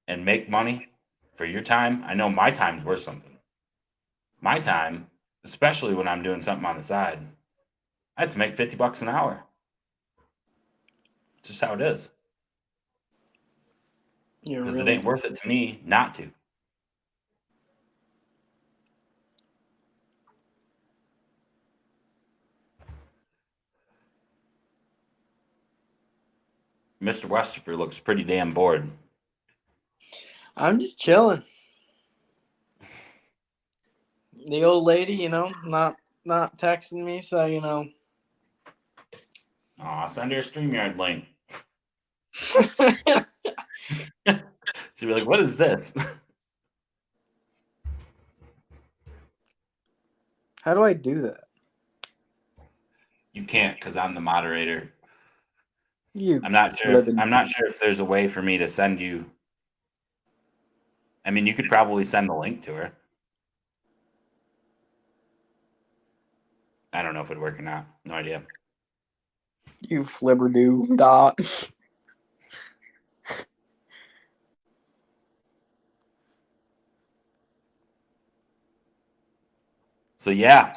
Speaker 1: and make money for your time, I know my time's worth something. My time, especially when I'm doing something on the side, I have to make $50 an hour. It's just how it is. Because it ain't worth it to me not to. Mr. Westerfer looks pretty damn bored.
Speaker 2: I'm just chilling. The old lady, not texting me, so
Speaker 1: Aw, send her a StreamYard link. She'd be like, what is this?
Speaker 2: How do I do that?
Speaker 1: You can't, because I'm the moderator.
Speaker 2: I'm
Speaker 1: not sure if there's a way for me to send you. I mean, you could probably send the link to her. I don't know if it'd work or not. No idea.
Speaker 2: You flibberdo dot.
Speaker 1: So yeah, I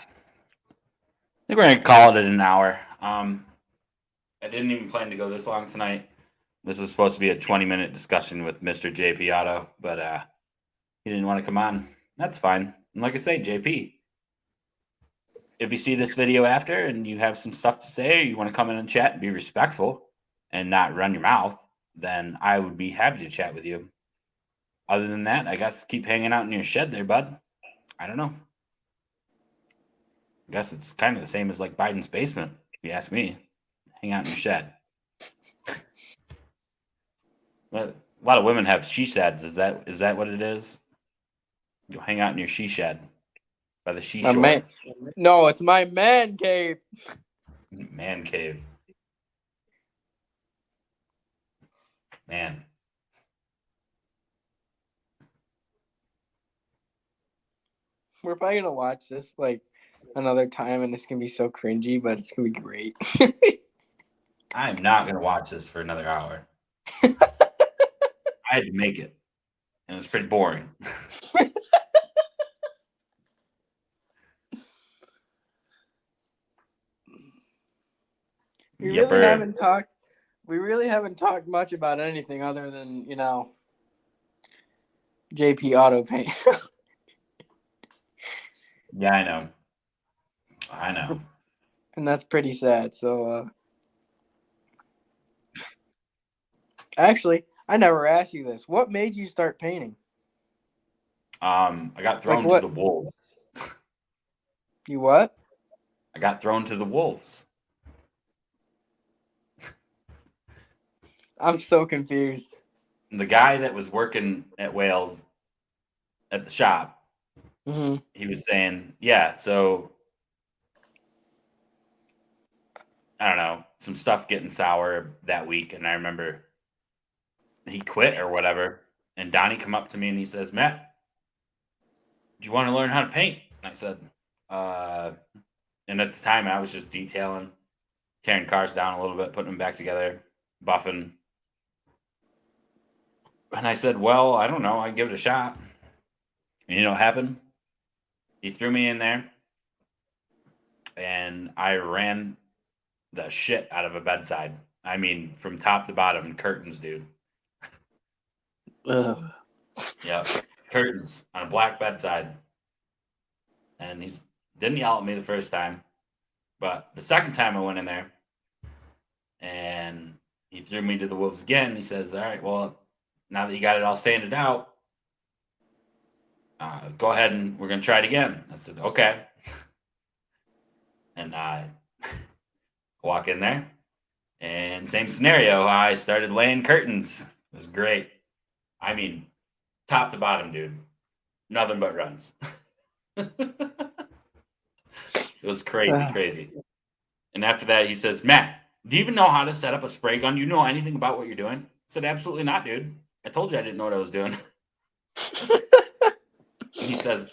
Speaker 1: think we're gonna call it an hour. I didn't even plan to go this long tonight. This is supposed to be a 20-minute discussion with Mr. JP Auto, but he didn't want to come on. That's fine. And like I say, JP, if you see this video after and you have some stuff to say, or you want to come in and chat and be respectful and not run your mouth, then I would be happy to chat with you. Other than that, I guess keep hanging out in your shed there, bud. I don't know. I guess it's kind of the same as like Biden's basement, if you ask me. Hang out in your shed. A lot of women have she sheds. Is that what it is? You'll hang out in your she shed by the she shore.
Speaker 2: Man. No, it's my man cave.
Speaker 1: Man cave. Man.
Speaker 2: We're probably gonna watch this like another time, and it's gonna be so cringy, but it's gonna be great.
Speaker 1: I'm not gonna watch this for another hour. I had to make it, and it was pretty boring.
Speaker 4: We really haven't talked much about anything other than, JP Auto Paint.
Speaker 1: Yeah, I know.
Speaker 4: And that's pretty sad. So, actually, I never asked you this. What made you start painting?
Speaker 1: I got thrown to the wolves.
Speaker 4: You what?
Speaker 1: I got thrown to the wolves.
Speaker 4: I'm so confused.
Speaker 1: The guy that was working at Wales at the shop, he was saying, yeah, so I don't know, some stuff getting sour that week. And I remember he quit or whatever. And Donnie come up to me and he says, Matt, do you want to learn how to paint? And I said, and at the time I was just detailing, tearing cars down a little bit, putting them back together, buffing. And I said, well, I don't know. I can give it a shot. And you know what happened? He threw me in there and I ran the shit out of a bedside. I mean, from top to bottom, curtains, dude. Yeah, curtains on a black bedside. And he didn't yell at me the first time, but the second time I went in there and he threw me to the wolves again. He says, all right, well, now that you got it all sanded out, go ahead and we're going to try it again. I said, okay. And I walk in there and same scenario. I started laying curtains. It was great. I mean, top to bottom, dude. Nothing but runs. It was crazy. And after that, he says, Matt, do you even know how to set up a spray gun? Do you know anything about what you're doing? I said, absolutely not, dude. I told you I didn't know what I was doing. He says,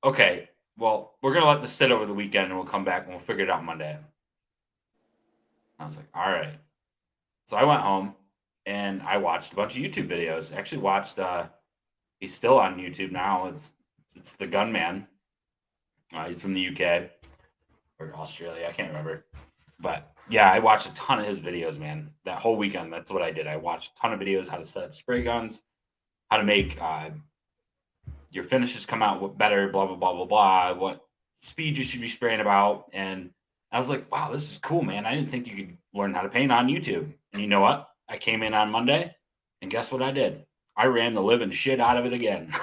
Speaker 1: okay, well, we're going to let this sit over the weekend and we'll come back and we'll figure it out Monday. I was like, all right. So I went home and I watched a bunch of YouTube videos. Actually watched, he's still on YouTube now. It's the Gunman. He's from the UK or Australia. I can't remember. But yeah, I watched a ton of his videos, man. That whole weekend, that's what I did. I watched a ton of videos, how to set up spray guns, how to make your finishes come out better, blah, blah, blah, blah, blah, what speed you should be spraying about. And I was like, wow, this is cool, man. I didn't think you could learn how to paint on YouTube. And you know what? I came in on Monday, and guess what I did? I ran the living shit out of it again.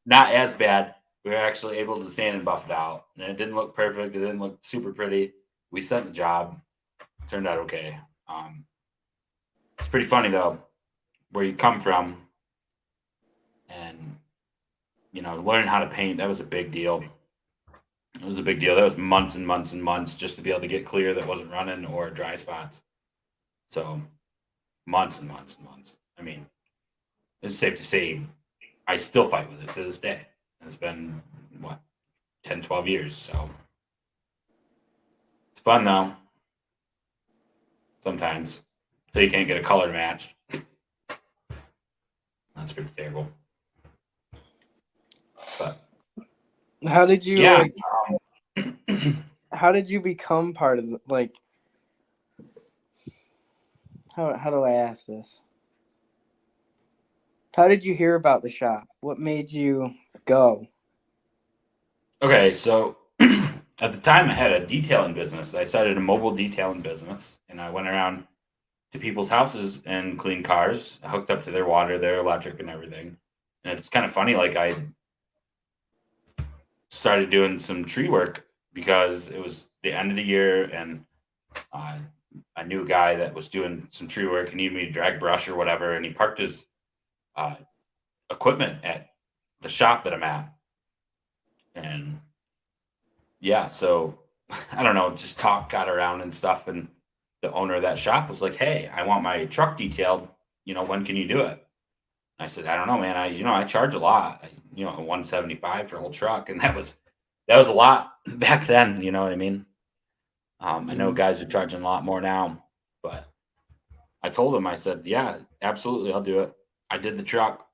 Speaker 1: Not as bad. We were actually able to sand and buff it out. And it didn't look perfect. It didn't look super pretty. We sent the job. It turned out okay. It's pretty funny, though, where you come from. And, learning how to paint, that was a big deal. It was a big deal. That was months and months and months just to be able to get clear that wasn't running or dry spots. So months and months and months. I mean, it's safe to say I still fight with it to this day. It's been, 10, 12 years. So it's fun, though. Sometimes. So you can't get a color match. That's pretty terrible. But
Speaker 4: how did you
Speaker 1: yeah.
Speaker 4: How did you become part of how do I ask this? How did you hear about the shop? What made you go?
Speaker 1: Okay, so at the time I had a detailing business. I started a mobile detailing business, and I went around to people's houses and cleaned cars. I hooked up to their water, their electric, and everything. And it's kind of funny, like I started doing some tree work because it was the end of the year, and I knew a guy that was doing some tree work and needed me to drag brush or whatever, and he parked his equipment at the shop that I'm at. And yeah, so I don't know, just talk got around and stuff, and the owner of that shop was like, hey, I want my truck detailed, when can you do it? I said, I don't know, man. I charge a lot, $175 for a whole truck. And that was a lot back then. You know what I mean? I know guys are charging a lot more now, but I told him, I said, yeah, absolutely, I'll do it. I did the truck.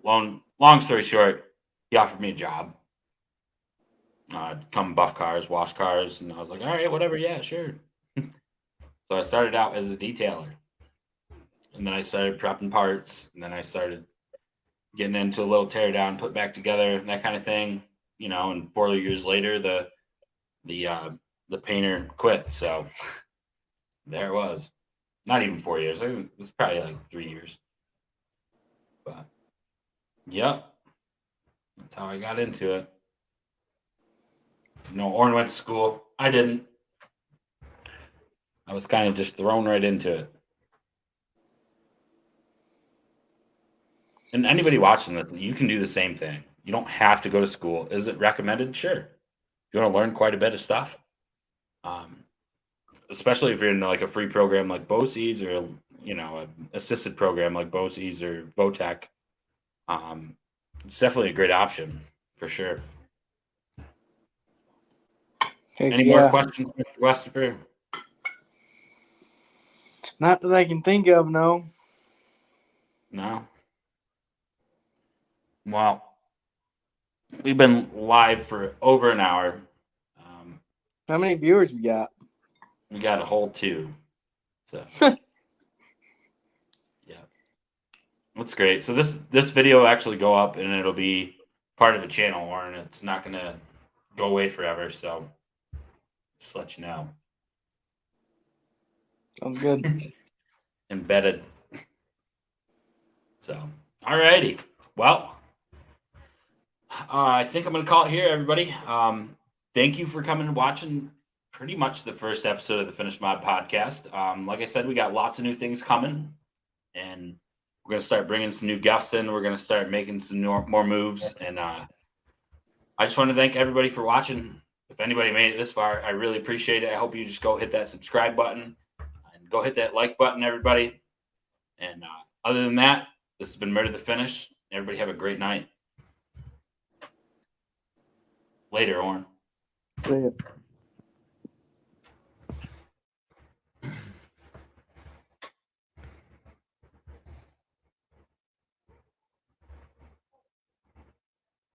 Speaker 1: Long story short, he offered me a job. Come buff cars, wash cars, and I was like, all right, whatever, yeah, sure. So I started out as a detailer, and then I started prepping parts, and then I started getting into a little tear down, put back together, that kind of thing, and 4 years later, the painter quit. So there it was. Not even 4 years. It was probably like 3 years. But yep, that's how I got into it. Oren went to school. I didn't. I was kind of just thrown right into it. And anybody watching this, you can do the same thing. You don't have to go to school. Is it recommended? Sure. If you want to learn quite a bit of stuff, especially if you're in like a free program like BOCES or an assisted program like BOCES or VOTEC, it's definitely a great option for sure. Any more questions, Mr. Westapher?
Speaker 4: Not that I can think of, no.
Speaker 1: No. Well, we've been live for over an hour.
Speaker 4: How many viewers we got?
Speaker 1: We got a whole 2. So yeah, that's great. So this video will actually go up and it'll be part of the channel, Warren. It's not gonna go away forever. So just let you know.
Speaker 4: Sounds good.
Speaker 1: Embedded. So alrighty. Well, I think I'm gonna call it here, everybody. Thank you for coming and watching pretty much the first episode of the Finished Mod podcast. Like I said, we got lots of new things coming, and we're going to start bringing some new guests in. We're going to start making some more moves, and I just want to thank everybody for watching. If anybody made it this far, I really appreciate it. I hope you just go hit that subscribe button and go hit that like button, everybody. And other than that, this has been Murder the Finish. Everybody have a great night. Later, Oren.
Speaker 4: Later.